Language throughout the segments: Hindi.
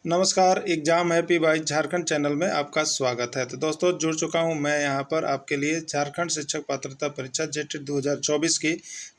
नमस्कार, exam happy by Jharkhand channel में आपका स्वागत है। तो दोस्तों जुड़ चुका हूं मैं यहां पर आपके लिए झारखंड शिक्षक पात्रता परीक्षा जेटेट 2024 की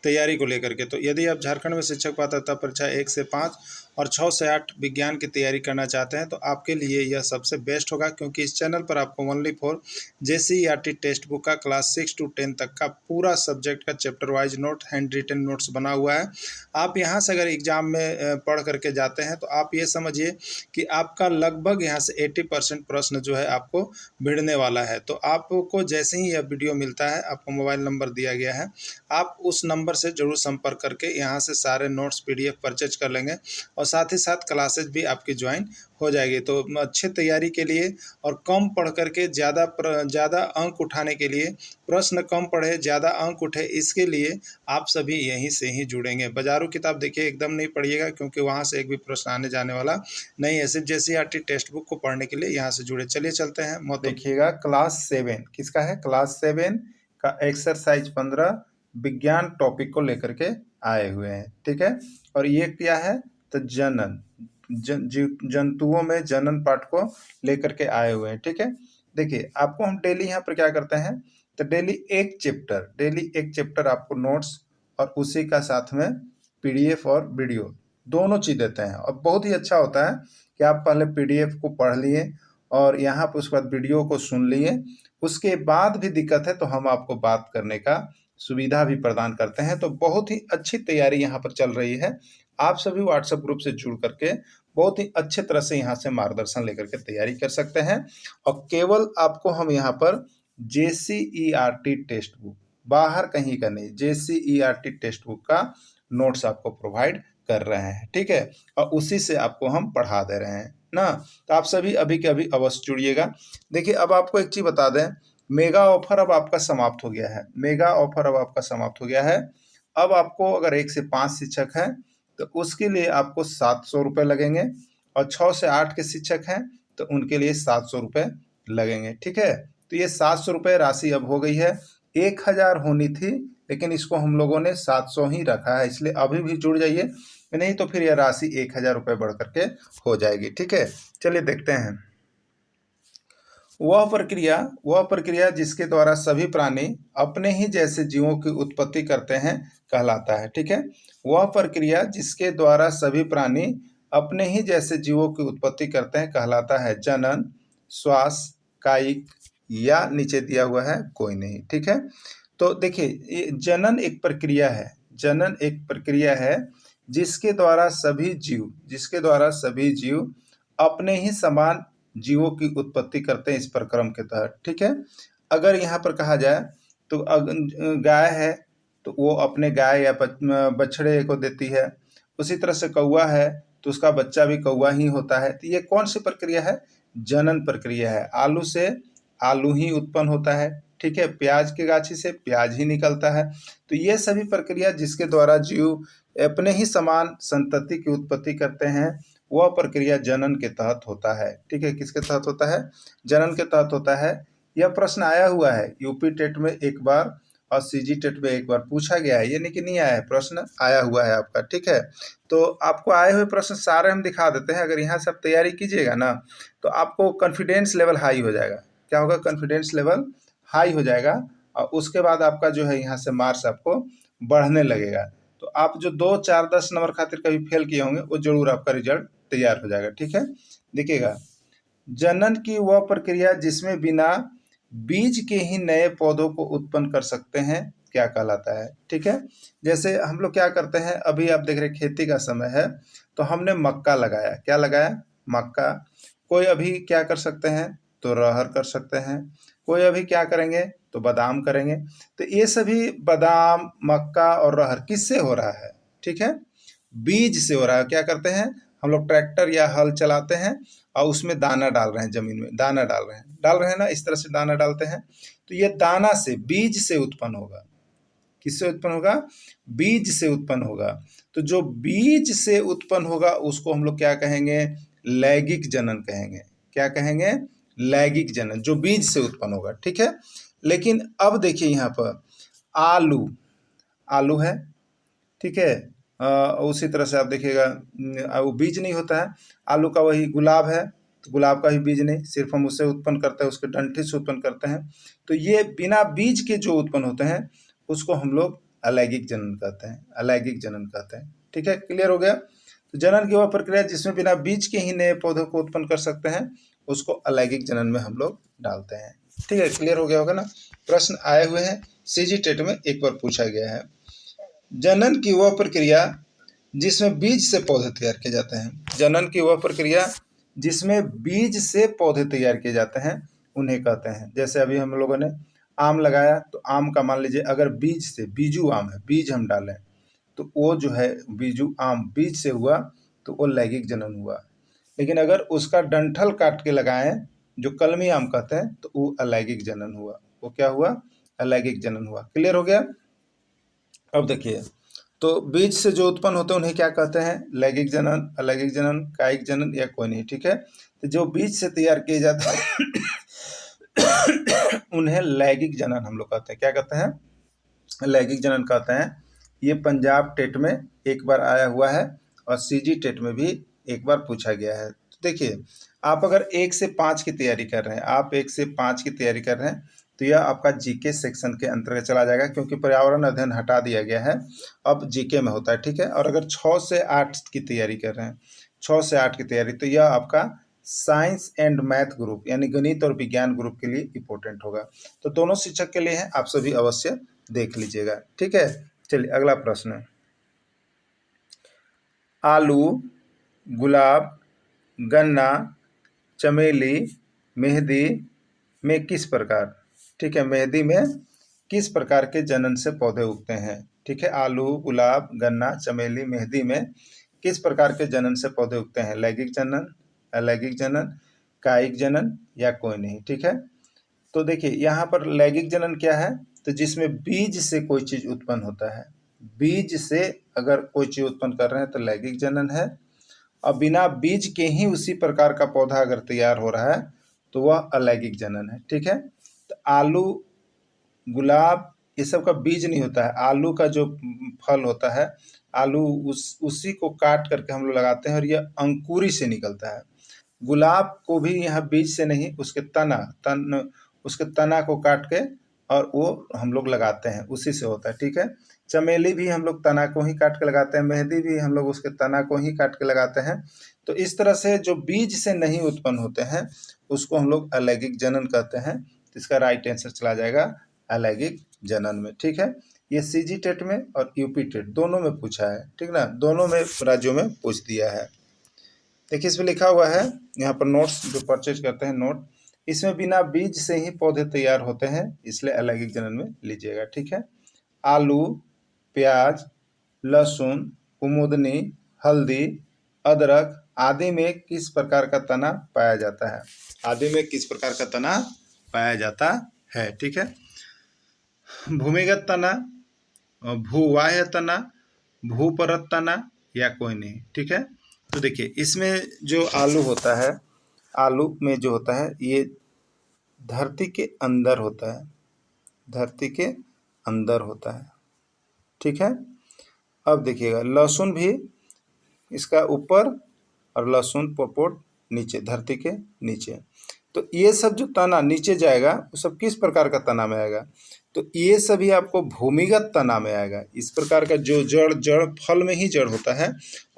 तैयारी को लेकर के। तो यदि आप झारखंड में शिक्षक पात्रता परीक्षा 1 से 5 और 6 से 8 विज्ञान की तैयारी करना चाहते हैं तो आपके लिए यह सबसे बेस्ट होगा, क्योंकि इस चैनल पर आपको only for JCERT text book का क्लास 6 to 10 तक का पूरा सब्जेक्ट का chapter wise note, hand written notes बना हुआ है। आप यहाँ से अगर एग्जाम में पढ़ करके जाते हैं तो आप ये समझिए कि आपका लगभग यहाँ से 80% प्रश्न जो है आपको भिड़ने वाला है। तो आपको जैसे ही यह वीडियो मिलता है, आपको मोबाइल नंबर दिया गया है, आप उस नंबर से जरूर संपर्क करके यहाँ से सारे नोट्स पीडीएफ परचेज कर लेंगे और साथ ही साथ क्लासेज भी आपकी ज्वाइन हो जाएगी। तो अच्छे तैयारी के लिए और कम पढ़ करके ज़्यादा अंक उठाने के लिए, प्रश्न कम पढ़े ज़्यादा अंक उठे, इसके लिए आप सभी यहीं से ही जुड़ेंगे। बाजारू किताब देखिए एकदम नहीं पढ़िएगा, क्योंकि वहाँ से एक भी प्रश्न आने जाने वाला नहीं है। सिर्फ जेसीईआरटी टेक्स्ट बुक को पढ़ने के लिए यहाँ से जुड़े। चलिए चलते हैं। देखिएगा क्लास 7 किसका है, क्लास 7 का एक्सरसाइज 15 विज्ञान टॉपिक को लेकर के आए हुए हैं। ठीक है, और ये क्या है तो जंतुओं में जनन पाठ को लेकर के आए हुए हैं। ठीक है, देखिए आपको हम डेली यहाँ पर क्या करते हैं तो डेली एक चैप्टर आपको नोट्स और उसी का साथ में पीडीएफ और वीडियो दोनों चीज देते हैं। और बहुत ही अच्छा होता है कि आप पहले पीडीएफ को पढ़ लिए और यहाँ पर उसके बाद वीडियो को सुन लिए, उसके बाद भी दिक्कत है तो हम आपको बात करने का सुविधा भी प्रदान करते हैं। तो बहुत ही अच्छी तैयारी यहाँ पर चल रही है। आप सभी व्हाट्सएप ग्रुप से जुड़ करके बहुत ही अच्छे तरह से यहाँ से मार्गदर्शन लेकर के तैयारी कर सकते हैं। और केवल आपको हम यहाँ पर जेसीईआरटी टेक्स्ट बुक, बाहर कहीं का नहीं, जेसीईआरटी टेक्स्ट बुक का नोट्स आपको प्रोवाइड कर रहे हैं। ठीक है, और उसी से आपको हम पढ़ा दे रहे हैं ना। तो आप सभी अभी के अभी अवश्य जुड़िएगा। देखिए अब आपको एक चीज बता दें, मेगा ऑफर अब आपका समाप्त हो गया है। मेगा ऑफर अब आपका समाप्त हो गया है। अब आपको अगर 1 से 5 शिक्षक हैं तो उसके लिए आपको 700 रुपये लगेंगे, और 6 से 8 के शिक्षक हैं तो उनके लिए 700 रुपये लगेंगे। ठीक है, तो ये 700 रुपये राशि अब हो गई है। 1000 होनी थी, लेकिन इसको हम लोगों ने 700 ही रखा है, इसलिए अभी भी जुड़ जाइए, नहीं तो फिर यह राशि 1000 रुपये बढ़ करके हो जाएगी। ठीक है, चलिए देखते हैं। वह प्रक्रिया जिसके द्वारा सभी प्राणी अपने ही जैसे जीवों की उत्पत्ति करते हैं कहलाता है। ठीक है, वह प्रक्रिया जिसके द्वारा सभी प्राणी अपने ही जैसे जीवों की उत्पत्ति करते हैं कहलाता है जनन, श्वास, कायिक, या नीचे दिया हुआ है कोई नहीं। ठीक है, तो देखिए जनन एक प्रक्रिया है जिसके द्वारा सभी जीव अपने ही समान जीवों की उत्पत्ति करते हैं इस प्रक्रम के तहत। ठीक है, अगर यहाँ पर कहा जाए तो गाय है तो वो अपने गाय या बछड़े को देती है, उसी तरह से कौवा है तो उसका बच्चा भी कौवा ही होता है। तो ये कौन सी प्रक्रिया है, जनन प्रक्रिया है। आलू से आलू ही उत्पन्न होता है। ठीक है, प्याज के गाछी से प्याज ही निकलता है। तो ये सभी प्रक्रिया जिसके द्वारा जीव अपने ही समान संतति की उत्पत्ति करते हैं, वह प्रक्रिया जनन के तहत होता है। ठीक है, किसके तहत होता है, जनन के तहत होता है। यह प्रश्न आया हुआ है यूपी टेट में एक बार और सीजी टेट में एक बार पूछा गया है, ये नहीं कि नहीं आया है, प्रश्न आया हुआ है आपका। ठीक है, तो आपको आए हुए प्रश्न सारे हम दिखा देते हैं। अगर यहाँ से आप तैयारी कीजिएगा ना तो आपको कॉन्फिडेंस लेवल हाई हो जाएगा। क्या होगा, कॉन्फिडेंस लेवल हाई हो जाएगा, और उसके बाद आपका जो है यहाँ से मार्क्स आपको बढ़ने लगेगा। तो आप जो 2, 4, 10 नंबर खातिर कभी फेल किए होंगे वो जरूर आपका रिजल्ट तैयार हो जाएगा। ठीक है, देखिएगा, जनन की वह प्रक्रिया जिसमें बिना बीज के ही नए पौधों को उत्पन्न कर सकते हैं क्या कहलाता है। ठीक है, जैसे हम लोग क्या करते हैं, अभी आप देख रहे खेती का समय है तो हमने मक्का लगाया। क्या लगाया, मक्का। कोई अभी क्या कर सकते हैं तो रहर कर सकते हैं, कोई अभी क्या करेंगे तो बादाम करेंगे। तो ये सभी बादाम, मक्का और रहर किससे हो रहा है, ठीक है, बीज से हो रहा है। क्या करते हैं हम लोग, ट्रैक्टर या हल चलाते हैं और उसमें दाना डाल रहे हैं, जमीन में दाना डाल रहे हैं ना, इस तरह से दाना डालते हैं। तो ये दाना से, बीज से उत्पन्न होगा। किससे उत्पन्न होगा, बीज से उत्पन्न होगा। तो जो बीज से उत्पन्न होगा उसको हम लोग क्या कहेंगे, लैंगिक जनन कहेंगे। क्या कहेंगे, लैंगिक जनन, जो बीज से उत्पन्न होगा। ठीक है, लेकिन अब देखिए यहाँ पर आलू है, ठीक है, उसी तरह से आप देखिएगा वो बीज नहीं होता है। आलू का वही गुलाब है, तो गुलाब का भी बीज नहीं, सिर्फ हम उससे उत्पन्न करते हैं, उसके डंठल से उत्पन्न करते हैं। तो ये बिना बीज के जो उत्पन्न होते हैं उसको हम लोग अलैंगिक जनन कहते हैं, अलैंगिक जनन कहते हैं। ठीक है, क्लियर हो गया। तो जनन की वह प्रक्रिया जिसमें बिना बीज के ही नए पौधों को उत्पन्न कर सकते हैं उसको अलैंगिक जनन में हम लोग डालते हैं। ठीक है, क्लियर हो गया होगा ना। प्रश्न आए हुए हैं, सीजी टेट में एक बार पूछा गया है। जनन की वह प्रक्रिया जिसमें बीज से पौधे तैयार किए जाते हैं, जनन की वह प्रक्रिया जिसमें बीज से पौधे तैयार किए जाते हैं उन्हें कहते हैं। जैसे अभी हम लोगों ने आम लगाया, तो आम का मान लीजिए अगर बीज से, बीजू आम है, बीज हम डालें तो वो जो है बीजू आम बीज से हुआ तो वो लैंगिक जनन हुआ। लेकिन अगर उसका डंठल काट के लगाएं जो कलमी आम कहते हैं तो वो अलैंगिक जनन हुआ। वो क्या हुआ? अलैंगिक जनन हुआ। क्लियर हो गया। अब देखिए, तो बीज से जो उत्पन्न होते हैं उन्हें क्या कहते हैं? लैंगिक जनन, अलैंगिक जनन, कायिक जनन या कोई नहीं। ठीक है, तो जो बीज से तैयार किए जाते हैं उन्हें लैंगिक जनन हम लोग कहते हैं। क्या कहते हैं? लैंगिक जनन कहते हैं। ये पंजाब टेट में एक बार आया हुआ है और सीजी टेट में भी एक बार पूछा गया है। तो देखिए, आप अगर 1 से 5 की तैयारी कर रहे हैं, आप 1 से 5 की तैयारी कर रहे हैं तो यह आपका जीके सेक्शन के अंतर्गत चला जाएगा, क्योंकि पर्यावरण अध्ययन हटा दिया गया है, अब जीके में होता है। ठीक है, और अगर 6 से 8 की तैयारी कर रहे हैं, 6 से 8 की तैयारी, तो यह आपका साइंस एंड मैथ ग्रुप यानी गणित और विज्ञान ग्रुप के लिए इम्पोर्टेंट होगा। तो दोनों शिक्षक के लिए हैं, आप सभी अवश्य देख लीजिएगा। ठीक है, चलिए अगला प्रश्न। आलू, गुलाब, गन्ना, चमेली, मेहंदी में किस प्रकार, ठीक है, मेहंदी में किस प्रकार के जनन से पौधे उगते हैं? ठीक है, आलू, गुलाब, गन्ना, चमेली, मेहंदी में किस प्रकार के जनन से पौधे उगते हैं? लैंगिक जनन, अलैंगिक जनन, कायिक जनन या कोई नहीं। ठीक है, तो देखिए यहाँ पर लैंगिक जनन क्या है? तो जिसमें बीज से कोई चीज उत्पन्न होता है, बीज से अगर कोई चीज उत्पन्न कर रहे हैं तो लैंगिक जनन है। और बिना बीज के ही उसी प्रकार का पौधा अगर तैयार हो रहा है तो वह अलैंगिक जनन है। ठीक है, तो आलू, गुलाब ये सब का बीज नहीं होता है। आलू का जो फल होता है, आलू उसी को काट करके हम लोग लगाते हैं और यह अंकुरी से निकलता है। गुलाब को भी यहाँ बीज से नहीं, उसके तना को काट के और वो हम लोग लगाते हैं, उसी से होता है। ठीक है, चमेली भी हम लोग तना को ही काट के लगाते हैं, मेहंदी भी हम लोग उसके तना को ही काट के लगाते हैं। तो इस तरह से जो बीज से नहीं उत्पन्न होते हैं उसको हम लोग अलैंगिक जनन कहते हैं। तो इसका राइट आंसर चला जाएगा अलैंगिक जनन में। ठीक है, ये सीजी टेट में और यूपी टेट दोनों में पूछा है। ठीक ना, दोनों में राज्यों में पूछ दिया है। देखिए इसमें लिखा हुआ है, यहाँ पर नोट्स जो परचेज करते हैं नोट, इसमें बिना बीज से ही पौधे तैयार होते हैं, इसलिए अलैंगिक जनन में लीजिएगा। ठीक है, आलू, प्याज, लहसुन, कुमुदनी, हल्दी, अदरक आदि में किस प्रकार का तना पाया जाता है? आदि में किस प्रकार का तना पाया जाता है? ठीक है, भूमिगत तना, भूबाह्य तना, भूपरत तना या कोई नहीं। ठीक है, तो देखिए इसमें जो आलू होता है, आलू में जो होता है ये धरती के अंदर होता है, धरती के अंदर होता है। ठीक है, अब देखिएगा लहसुन भी इसका ऊपर और लहसुन पोपोट नीचे, धरती के नीचे। तो ये सब जो तना नीचे जाएगा वो सब किस प्रकार का तना में आएगा? तो ये सभी आपको भूमिगत तना में आएगा। इस प्रकार का जो जड़ फल में ही जड़ होता है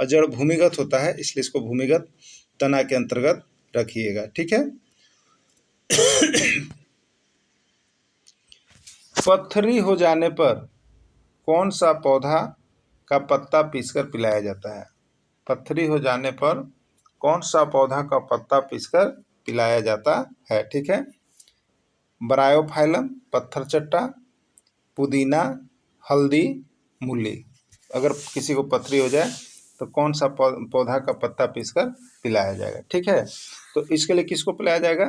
और जड़ भूमिगत होता है, इसलिए इसको भूमिगत तना के अंतर्गत रखिएगा। ठीक है, पत्थरी हो जाने पर कौन सा पौधा का पत्ता पीसकर पिलाया जाता है? पत्थरी हो जाने पर कौन सा पौधा का पत्ता पीसकर पिलाया जाता है? ठीक है, ब्रायोफाइलम, पत्थर चट्टा, पुदीना, हल्दी, मूली। अगर किसी को पथरी हो जाए तो कौन सा पौधा का पत्ता पीसकर पिलाया जाएगा? ठीक है, तो इसके लिए किसको पिलाया जाएगा?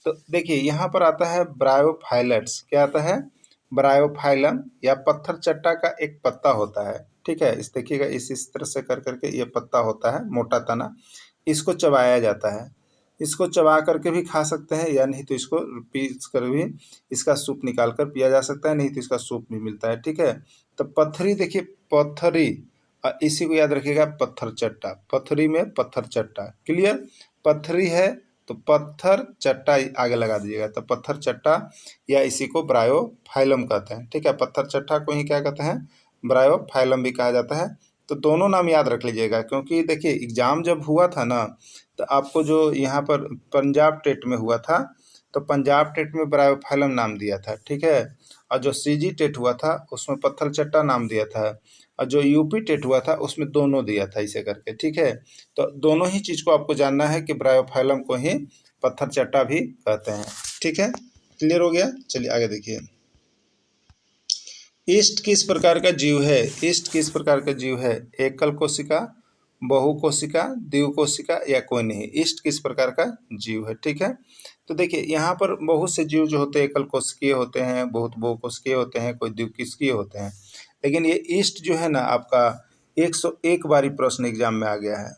तो देखिए यहाँ पर आता है ब्रायोफाइलट्स। क्या आता है? ब्रायोफाइलम या पत्थर चट्टा का एक पत्ता होता है। ठीक है, इस देखिएगा इस तरह से कर करके ये पत्ता होता है, मोटा तना, इसको चबाया जाता है। इसको चबा करके भी खा सकते हैं या नहीं तो इसको पीस कर भी इसका सूप निकाल कर पिया जा सकता है, नहीं तो इसका सूप भी मिलता है। ठीक है, तो पत्थरी, देखिए पत्थरी और इसी को याद रखिएगा पत्थर चट्टा, पथरी में पत्थर चट्टा। क्लियर? पथरी है तो पत्थर चट्टा आगे लगा दीजिएगा, तो पत्थर चट्टा या इसी को ब्रायोफाइलम कहते हैं। ठीक है, पत्थर चट्टा को ही क्या कहते हैं? ब्रायोफाइलम भी कहा जाता है। तो दोनों नाम याद रख लीजिएगा, क्योंकि देखिए एग्जाम जब हुआ था ना, तो आपको जो यहाँ पर पंजाब टेट में हुआ था, तो पंजाब टेट में ब्रायोफाइलम नाम दिया था। ठीक है, और जो सीजी टेट हुआ था उसमें पत्थर चट्टा नाम दिया था, और जो यूपी टेट हुआ था उसमें दोनों दिया था इसे करके। ठीक है, तो दोनों ही चीज़ को आपको जानना है कि ब्रायोफाइलम को ही पत्थर चट्टा भी कहते हैं। ठीक है, क्लियर हो गया? चलिए आगे देखिए। ईस्ट किस प्रकार का जीव है? ईस्ट किस प्रकार का जीव है? एकल कोशिका, बहुकोशिका, द्विकोशिका या कोई नहीं? ईस्ट किस प्रकार का जीव है? ठीक है, तो देखिए यहाँ पर बहुत से जीव जो होते हैं एकल कोशिकीय होते हैं, बहुत बहुकोशिकीय होते हैं, कोई द्विकोशिकीय होते हैं। लेकिन ये ईस्ट जो है ना आपका 101 बार प्रश्न एग्जाम में आ गया है।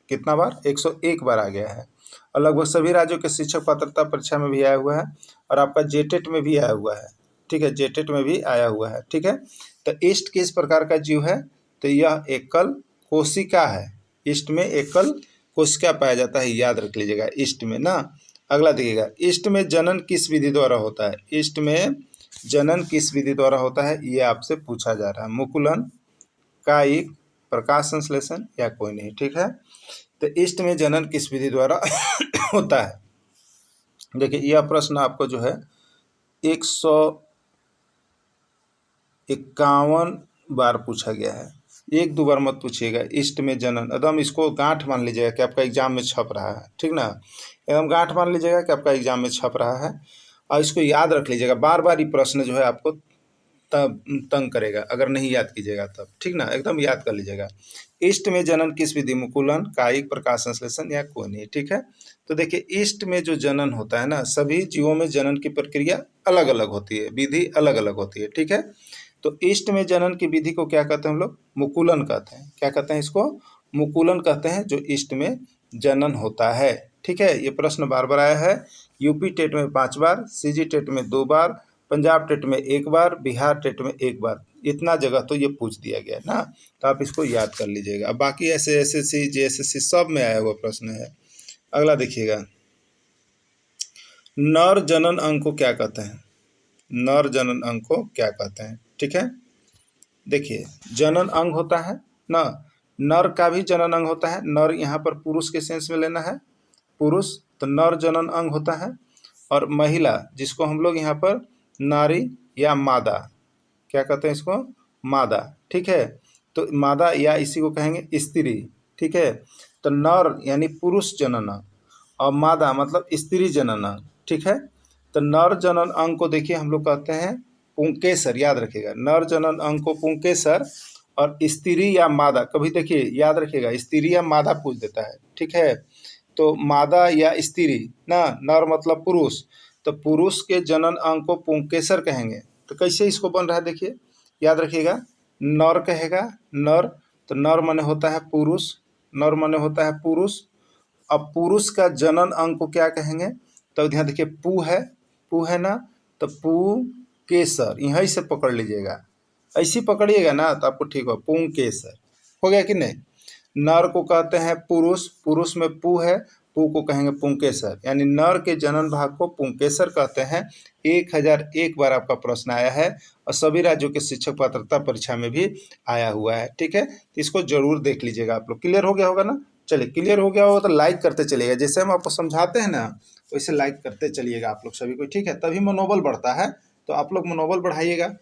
कितना बार? 101 बार आ गया है, और लगभग सभी राज्यों के शिक्षक पात्रता परीक्षा में भी आया हुआ है, और आपका जेटेट में भी आया हुआ है। ठीक है, जेटेट में भी आया हुआ है। ठीक है, तो ईस्ट किस प्रकार का जीव है? तो यह एकल कोशिका है। ईस्ट में एकल कोशिका पाया जाता है, याद रख लीजिएगा ईस्ट में ना। अगला देखिएगा, ईस्ट में जनन किस विधि द्वारा होता है? ईस्ट में जनन किस विधि द्वारा होता है, ये आपसे पूछा जा रहा है। मुकुलन, कायिक, प्रकाश संश्लेषण या कोई नहीं? ठीक है, तो ईस्ट में जनन किस विधि द्वारा होता है? देखिए यह प्रश्न आपको जो है 151 बार पूछा गया है, एक दो बार मत पूछिएगा। ईस्ट में जनन एकदम इसको गांठ मान लीजिएगा कि आपका एग्जाम में छप रहा है। ठीक ना, एकदम गांठ मान लीजिएगा कि आपका एग्जाम में छप रहा है, और इसको याद रख लीजिएगा। बार बार ये प्रश्न जो है आपको तंग करेगा अगर नहीं याद कीजिएगा तब। ठीक ना, एकदम याद कर लीजिएगा। ईस्ट में जनन किस विधि? मुकुलन, कायिक, प्रकाश संश्लेषण या कोई नहीं? ठीक है, तो देखिए ईस्ट में जो जनन होता है ना, सभी जीवों में जनन की प्रक्रिया अलग अलग होती है, विधि अलग अलग होती है। ठीक है, तो ईस्ट में जनन की विधि को क्या कहते हैं हम लोग? मुकुलन कहते हैं। क्या कहते हैं इसको? मुकुलन कहते हैं, जो ईस्ट में जनन होता है। ठीक है, ये प्रश्न बार बार आया है। यूपी टेट में 5 बार, सीजी टेट में 2 बार, पंजाब टेट में 1 बार, बिहार टेट में 1 बार। इतना जगह तो ये पूछ दिया गया है ना, तो आप इसको याद कर लीजिएगा। अब बाकी ऐसे एसएससी जेएसएससी सब में आया हुआ प्रश्न है। अगला देखिएगा, नर जनन अंग को क्या कहते हैं? नर जनन अंग को क्या कहते हैं? ठीक है, देखिए जनन अंग होता है ना, नर का भी जनन अंग होता है। नर यहाँ पर पुरुष के सेंस में लेना है, पुरुष, तो नर जनन अंग होता है। और महिला, जिसको हम लोग यहाँ पर नारी या मादा, क्या कहते हैं इसको? मादा। ठीक है, तो मादा या इसी को कहेंगे स्त्री। ठीक है, तो नर यानी पुरुष जनन, और मादा मतलब स्त्री जनन। ठीक है, तो नर जनन अंग को देखिए हम लोग कहते हैं पुंकेसर, याद रखिएगा। नर जनन अंग को पुंकेसर, और स्त्री या मादा, कभी देखिए याद रखिएगा स्त्री या मादा पूछ देता है। ठीक है, तो मादा या स्त्री ना, नर मतलब पुरुष, तो पुरुष के जनन अंग को पुंकेसर कहेंगे। तो कैसे इसको बन रहा है देखिए, याद रखिएगा। नर कहेगा, नर, तो नर माने होता है पुरुष, नर माने होता है पुरुष। अब पुरुष का जनन अंग को क्या कहेंगे? तो ध्यान देखिए, पू है ना, तो पू केसर, यहीं से पकड़ लीजिएगा, ऐसी पकड़िएगा ना तो आपको ठीक हो। पुंकेसर हो गया कि नहीं? नर को कहते हैं पुरुष, पुरुष में पू है, पू को कहेंगे पुंकेसर, यानी नर के जनन भाग को पुंकेसर कहते हैं। 1001 बार आपका प्रश्न आया है, और सभी राज्यों के शिक्षक पात्रता परीक्षा में भी आया हुआ है। ठीक है, तो इसको जरूर देख लीजिएगा आप लोग। क्लियर हो गया होगा ना? चलिए, क्लियर हो गया होगा तो लाइक करते चलिएगा, जैसे हम आपको समझाते हैं ना वैसे लाइक करते चलिएगा आप लोग सभी को। ठीक है, तभी मनोबल बढ़ता है, तो आप लोग मनोबल बढ़ाइएगा।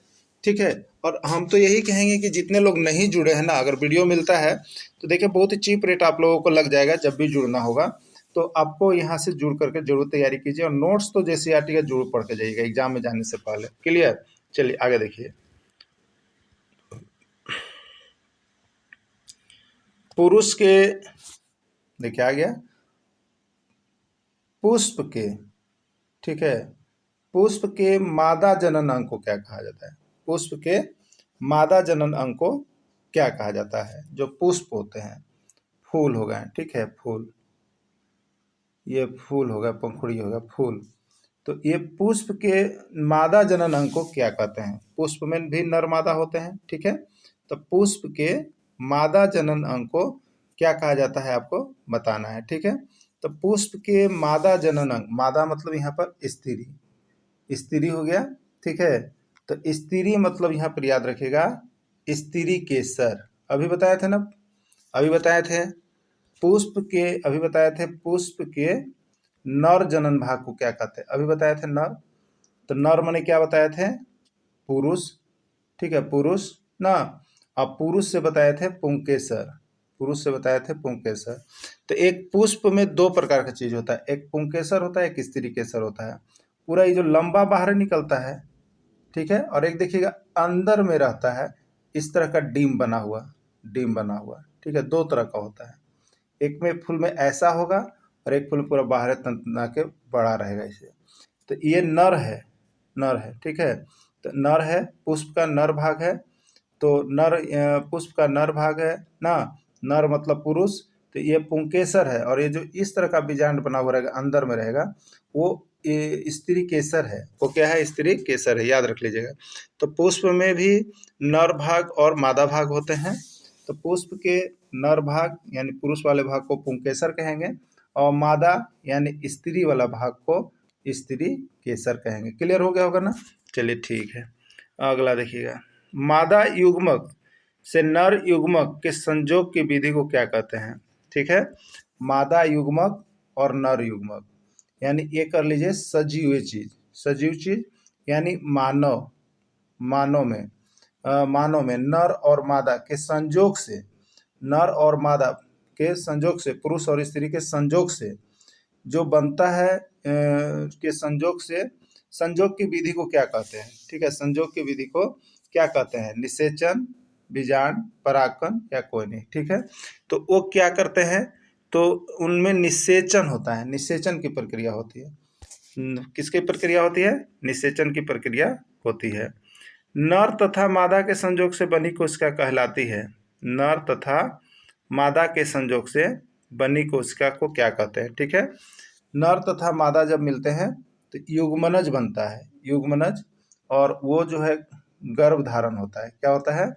ठीक है, और हम तो यही कहेंगे कि जितने लोग नहीं जुड़े हैं ना, अगर वीडियो मिलता है तो देखिए बहुत ही चीप रेट आप लोगों को लग जाएगा। जब भी जुड़ना होगा तो आपको यहाँ से जुड़ करके जरूर तैयारी कीजिए, और नोट्स तो जैसे आर्टी का जरूर पढ़ के जाइएगा एग्जाम में जाने से पहले। क्लियर? चलिए आगे देखिए, पुरुष के, देखिए आ गया पुष्प के। ठीक है, पुष्प के मादा जनन अंग को क्या कहा जाता है? पुष्प के मादा जनन अंग को क्या कहा जाता है? जो पुष्प होते हैं, फूल हो गए। ठीक है, फूल, ये फूल हो गया, पंखुड़ी हो गया, फूल। तो ये पुष्प के मादा जनन अंग को क्या कहते हैं? पुष्प में भी नर मादा होते हैं। ठीक है, तो पुष्प के मादा जनन अंग को क्या कहा जाता है आपको बताना है, ठीक है। तो पुष्प के मादा जनन अंग, मादा मतलब यहाँ पर स्त्री, स्त्री हो गया, ठीक है। तो स्त्री मतलब यहाँ पर याद रखिएगा स्त्री केसर, अभी बताए थे ना, अभी बताए थे पुष्प के, अभी बताए थे पुष्प के नर जनन भाग को क्या कहते हैं, अभी बताए थे नर। तो नर माने क्या बताए थे, पुरुष, ठीक है, पुरुष ना। अब पुरुष से बताए थे पुंकेसर, पुरुष से बताए थे पुंकेसर। तो एक पुष्प में दो प्रकार का चीज होता है, एक पुंकेसर होता है, एक स्त्री केसर होता है। पूरा ये जो लंबा बाहर निकलता है, ठीक है, और एक देखिएगा अंदर में रहता है इस तरह का डीम बना हुआ, डीम बना हुआ, ठीक है, दो तरह का होता है। एक में फूल में ऐसा होगा और एक फूल पूरा बाहर तना के बड़ा रहेगा इसे। तो ये नर है, नर है, ठीक है। तो नर है, पुष्प का नर भाग है। तो नर पुष्प का नर भाग है ना, नर मतलब पुरुष। तो ये पुंकेसर है, और ये जो इस तरह का बीजांड बना हुआ रहेगा अंदर में रहेगा वो ये स्त्री केसर है। वो क्या है, स्त्री केसर है, याद रख लीजिएगा। तो पुष्प में भी नर भाग और मादा भाग होते हैं। तो पुष्प के नर भाग यानी पुरुष वाले भाग को पुंकेसर कहेंगे, और मादा यानी स्त्री वाला भाग को स्त्री केसर कहेंगे। क्लियर हो गया होगा ना, चलिए ठीक है। अगला देखिएगा, मादा युग्मक से नर युग्मक के संयोग की विधि को क्या कहते हैं, ठीक है। मादा युग्मक और नर युग्मक यानी ये कर लीजिए सजीव चीज, सजीव चीज यानी मानव, मानव में नर और मादा के संयोग से, नर और मादा के संयोग से, पुरुष और स्त्री के संयोग से जो बनता है के संयोग से, संयोग की विधि को क्या कहते हैं, ठीक है। संयोग की विधि को क्या कहते हैं, निषेचन, बीजांड, परागकण या कोई नहीं, ठीक है। तो वो क्या करते हैं, तो उनमें निषेचन होता है, निषेचन की प्रक्रिया होती है। किसकी प्रक्रिया होती है, निषेचन की प्रक्रिया होती है। नर तथा मादा के संयोग से बनी कोशिका कहलाती है, नर तथा मादा के संयोग से बनी कोशिका को क्या कहते हैं, ठीक है। नर तथा मादा जब मिलते हैं तो युग्मनज बनता है, युग्मनज, और वो जो है गर्भ धारण होता है, क्या होता है,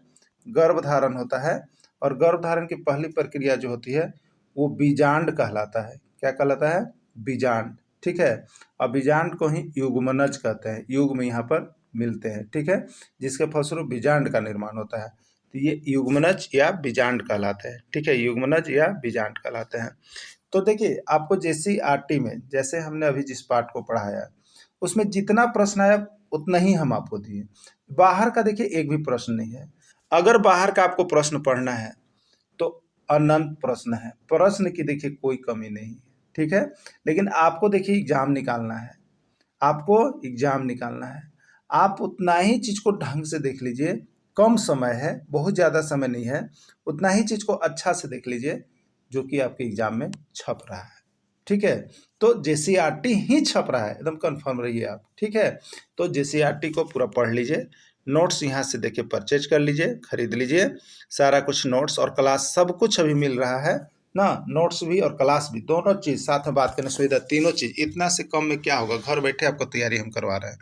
गर्भ धारण होता है। और गर्भ धारण की पहली प्रक्रिया जो होती है वो बीजांड कहलाता है, क्या कहलाता है, बीजांड, ठीक है। और बीजांड को ही युग्मनज कहते हैं, युग्म यहाँ पर मिलते हैं, ठीक है, जिसके फलस्वरूप बीजांड का निर्माण होता है। तो ये युग्मनज या बीजांड कहलाते हैं, ठीक है, युग्मनज या बीजांड कहलाते हैं। तो देखिए आपको JCERT में जैसे हमने अभी जिस पार्ट को पढ़ाया उसमें जितना प्रश्न आया उतना ही हम आपको दिए, बाहर का देखिए एक भी प्रश्न नहीं है। अगर बाहर का आपको प्रश्न पढ़ना है तो अनंत प्रश्न है, प्रश्न की देखिए कोई कमी नहीं है, ठीक है। लेकिन आपको देखिए एग्जाम निकालना है, आपको एग्जाम निकालना है, आप उतना ही चीज को ढंग से देख लीजिए, कम समय है, बहुत ज़्यादा समय नहीं है, उतना ही चीज को अच्छा से देख लीजिए जो कि आपके एग्जाम में छप रहा है, ठीक है। तो JCERT ही छप रहा है, एकदम कंफर्म रहिए आप, ठीक है। तो JCERT को पूरा पढ़ लीजिए, नोट्स यहाँ से देखिए परचेज कर लीजिए, खरीद लीजिए, सारा कुछ नोट्स और क्लास सब कुछ अभी मिल रहा है ना, नोट्स भी और क्लास भी, दोनों चीज़ साथ में बात करने सुविधा, तीनों चीज़, इतना से कम में क्या होगा, घर बैठे आपको तैयारी हम करवा रहे हैं।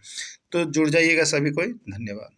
तो जुड़ जाइएगा सभी कोई, धन्यवाद।